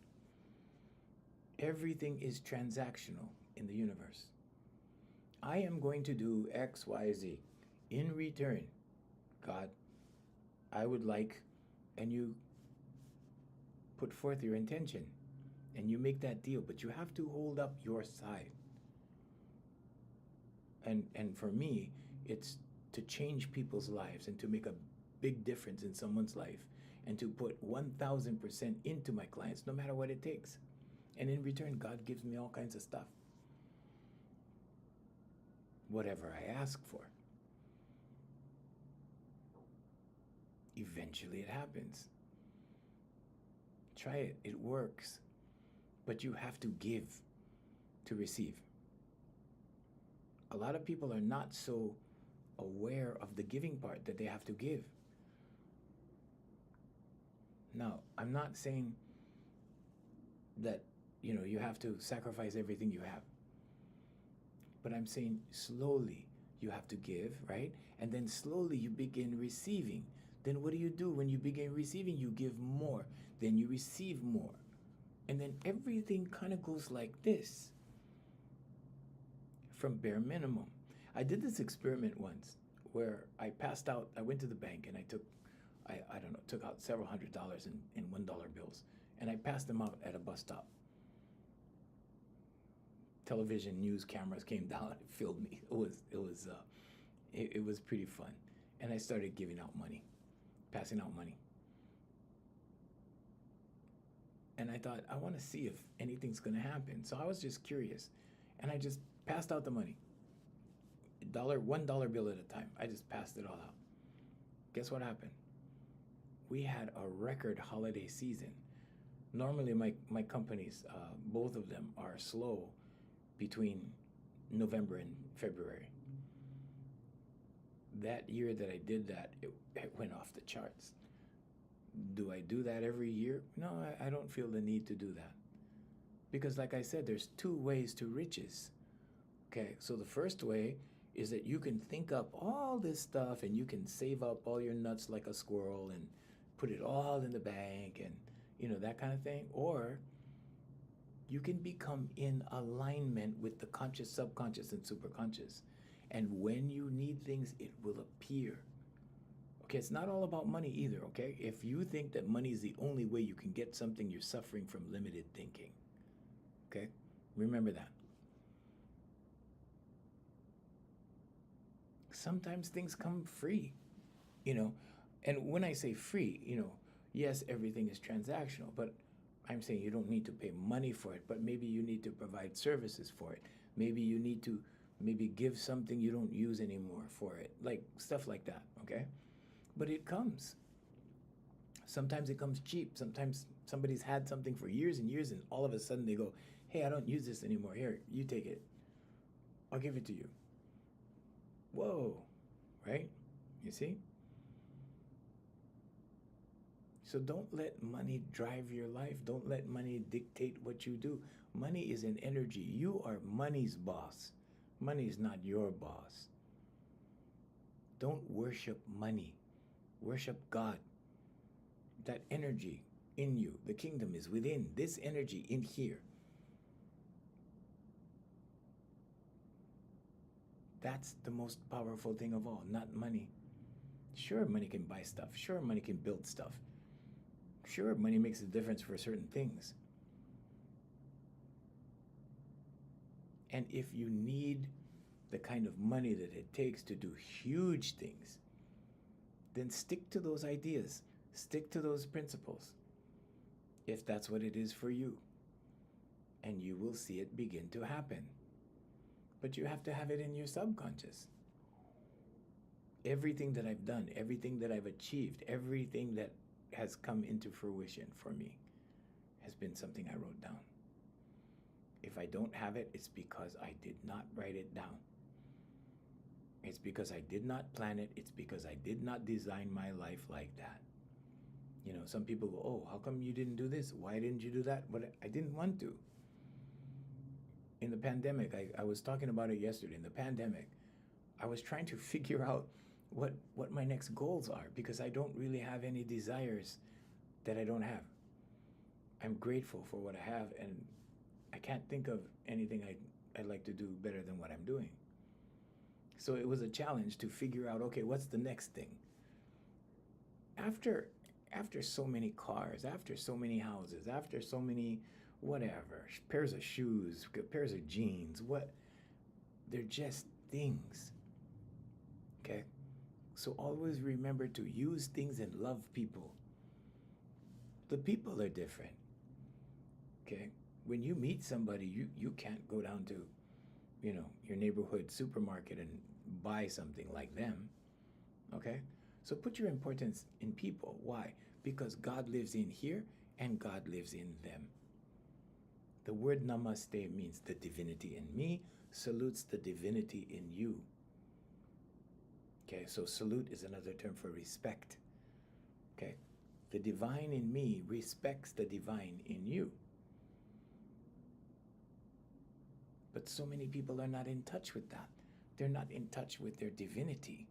Everything is transactional in the universe. I am going to do X, Y, Z. In return, God, I would like, and you put forth your intention and you make that deal, but you have to hold up your side. And for me, it's to change people's lives and to make a big difference in someone's life and to put 1,000% into my clients, no matter what it takes. And in return, God gives me all kinds of stuff. Whatever I ask for. Eventually it happens. Try it. It works. But you have to give to receive. A lot of people are not so aware of the giving part that they have to give. Now, I'm not saying that, you have to sacrifice everything you have. But I'm saying slowly you have to give, right? And then slowly you begin receiving. Then what do? When you begin receiving, you give more. Then you receive more. And then everything kind of goes like this. From bare minimum. I did this experiment once where I passed out, I went to the bank and I took, I don't know, took out several $100s in $1 bills. And I passed them out at a bus stop. Television news cameras came down, it filled me. It was pretty fun. And I started giving out money, passing out money. And I thought, I want to see if anything's going to happen. So I was just curious. And I just passed out the money. $1 bill at a time. I just passed it all out. Guess what happened? We had a record holiday season. Normally my companies, both of them are slow between November and February. That year that I did that, it went off the charts. Do I do that every year? No, I don't feel the need to do that. Because like I said, there's two ways to riches. Okay, so the first way is that you can think up all this stuff and you can save up all your nuts like a squirrel and put it all in the bank and, that kind of thing. Or you can become in alignment with the conscious, subconscious, and superconscious. And when you need things, it will appear. Okay, it's not all about money either, okay? If you think that money is the only way you can get something, you're suffering from limited thinking. Okay? Remember that. Sometimes things come free, And when I say free, yes, everything is transactional, but I'm saying you don't need to pay money for it, but maybe you need to provide services for it. Maybe you need to give something you don't use anymore for it, like stuff like that, okay? But it comes. Sometimes it comes cheap. Sometimes somebody's had something for years and years, and all of a sudden they go, hey, I don't use this anymore. Here, you take it. I'll give it to you. Whoa, right? You see? So don't let money drive your life. Don't let money dictate what you do. Money is an energy. You are money's boss. Money is not your boss. Don't worship money. Worship God. That energy in you, the kingdom is within this energy in here. That's the most powerful thing of all, not money. Sure, money can buy stuff. Sure, money can build stuff. Sure, money makes a difference for certain things. And if you need the kind of money that it takes to do huge things, then stick to those ideas. Stick to those principles if that's what it is for you, and you will see it begin to happen. But you have to have it in your subconscious. Everything that I've done, everything that I've achieved, everything that has come into fruition for me has been something I wrote down. If I don't have it, it's because I did not write it down. It's because I did not plan it. It's because I did not design my life like that. You know, some people go, oh, how come you didn't do this? Why didn't you do that? But I didn't want to. In the pandemic, I was talking about it yesterday. In the pandemic, I was trying to figure out what my next goals are, because I don't really have any desires that I don't have. I'm grateful for what I have, and I can't think of anything I'd like to do better than what I'm doing. So it was a challenge to figure out, okay, what's the next thing? After so many cars, after so many houses, after so many whatever, pairs of shoes, pairs of jeans, they're just things. Okay? So always remember to use things and love people. The people are different. Okay? When you meet somebody, you can't go down to, your neighborhood supermarket and buy something like them. Okay? So put your importance in people. Why? Because God lives in here and God lives in them. The word namaste means the divinity in me salutes the divinity in you. Okay, so salute is another term for respect. Okay, the divine in me respects the divine in you. But so many people are not in touch with that. They're not in touch with their divinity.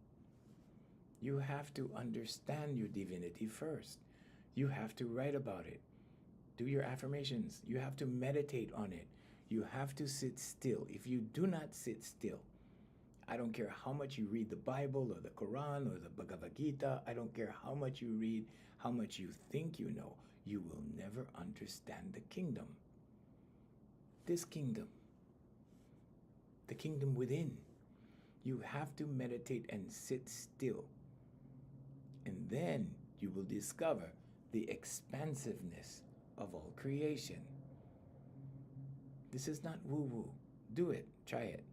You have to understand your divinity first. You have to write about it. Do your affirmations. You have to meditate on it. You have to sit still. If you do not sit still, I don't care how much you read the Bible or the Quran or the Bhagavad Gita. I don't care how much you read, how much you think you know. You will never understand the kingdom. This kingdom. The kingdom within. You have to meditate and sit still. And then you will discover the expansiveness of all creation. This is not woo-woo. Do it. Try it.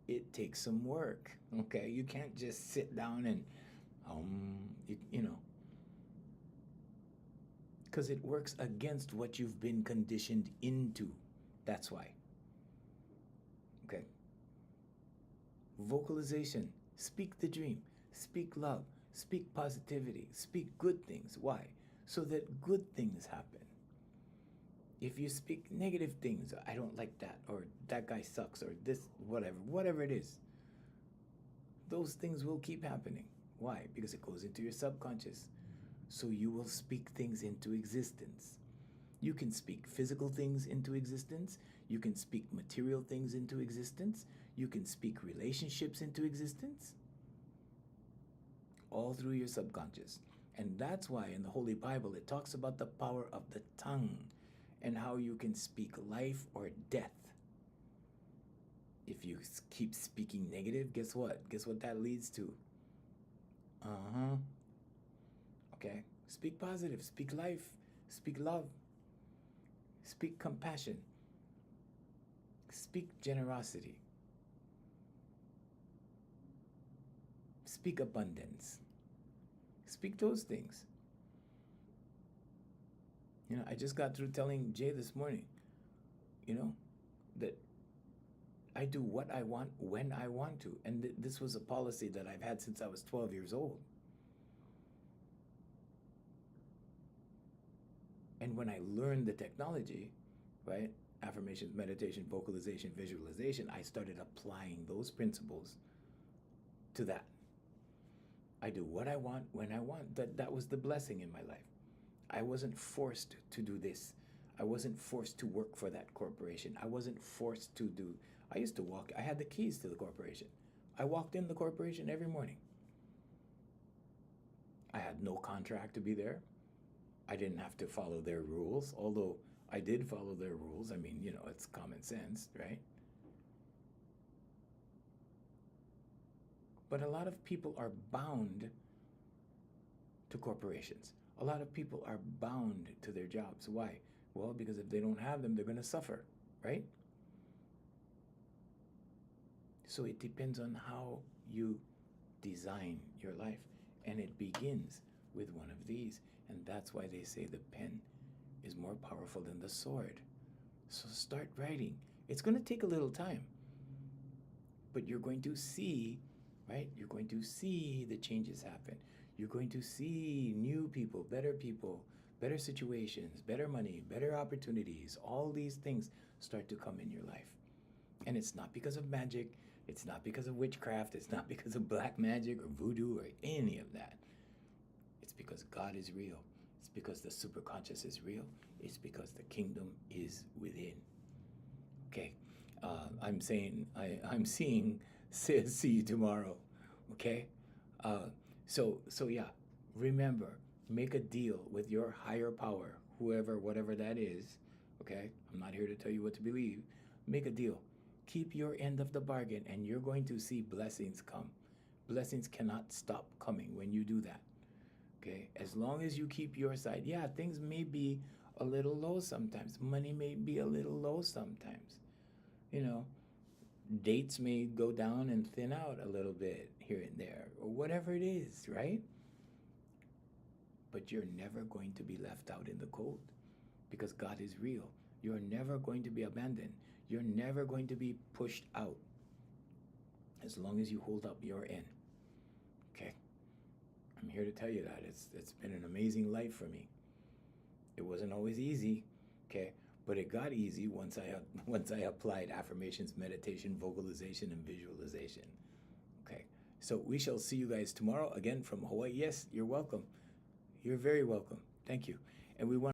It takes some work. Okay? You can't just sit down and, because it works against what you've been conditioned into. That's why. Okay? Vocalization. Speak the dream. Speak love. Speak positivity. Speak good things. Why? So that good things happen. If you speak negative things, I don't like that, or that guy sucks, or this, whatever it is, those things will keep happening. Why? Because it goes into your subconscious. So you will speak things into existence. You can speak physical things into existence. You can speak material things into existence. You can speak relationships into existence. All through your subconscious. And that's why in the Holy Bible it talks about the power of the tongue and how you can speak life or death. If you keep speaking negative, guess what? Guess what that leads to? Okay? Speak positive, speak life, speak love, speak compassion, speak generosity, speak abundance. Speak those things. I just got through telling Jay this morning, that I do what I want when I want to. And this was a policy that I've had since I was 12 years old. And when I learned the technology, right, affirmations, meditation, vocalization, visualization, I started applying those principles to that. I do what I want when I want. That was the blessing in my life. I wasn't forced to do this. I wasn't forced to work for that corporation. I wasn't forced to do. I used to walk. I had the keys to the corporation. I walked in the corporation every morning. I had no contract to be there. I didn't have to follow their rules, although I did follow their rules. I mean, it's common sense, right? But a lot of people are bound to corporations. A lot of people are bound to their jobs. Why? Well, because if they don't have them, they're going to suffer, right? So it depends on how you design your life. And it begins with one of these. And that's why they say the pen is more powerful than the sword. So start writing. It's going to take a little time, but you're going to see, right? You're going to see the changes happen. You're going to see new people, better situations, better money, better opportunities. All these things start to come in your life. And it's not because of magic. It's not because of witchcraft. It's not because of black magic or voodoo or any of that. It's because God is real. It's because the superconscious is real. It's because the kingdom is within. Okay, I'm seeing. See you tomorrow. Okay, so yeah. Remember, make a deal with your higher power, whoever, whatever that is. Okay, I'm not here to tell you what to believe. Make a deal. Keep your end of the bargain, and you're going to see blessings come. Blessings cannot stop coming when you do that. Okay, as long as you keep your side. Yeah, things may be a little low sometimes. Money may be a little low sometimes. You know, dates may go down and thin out a little bit here and there, or whatever it is, right? But you're never going to be left out in the cold because God is real. You're never going to be abandoned. You're never going to be pushed out as long as you hold up your end. Okay? I'm here to tell you that. It's been an amazing life for me. It wasn't always easy, okay? But it got easy once I applied affirmations, meditation, vocalization, and visualization. Okay. So we shall see you guys tomorrow again from Hawaii. Yes, you're welcome. You're very welcome. Thank you. And we want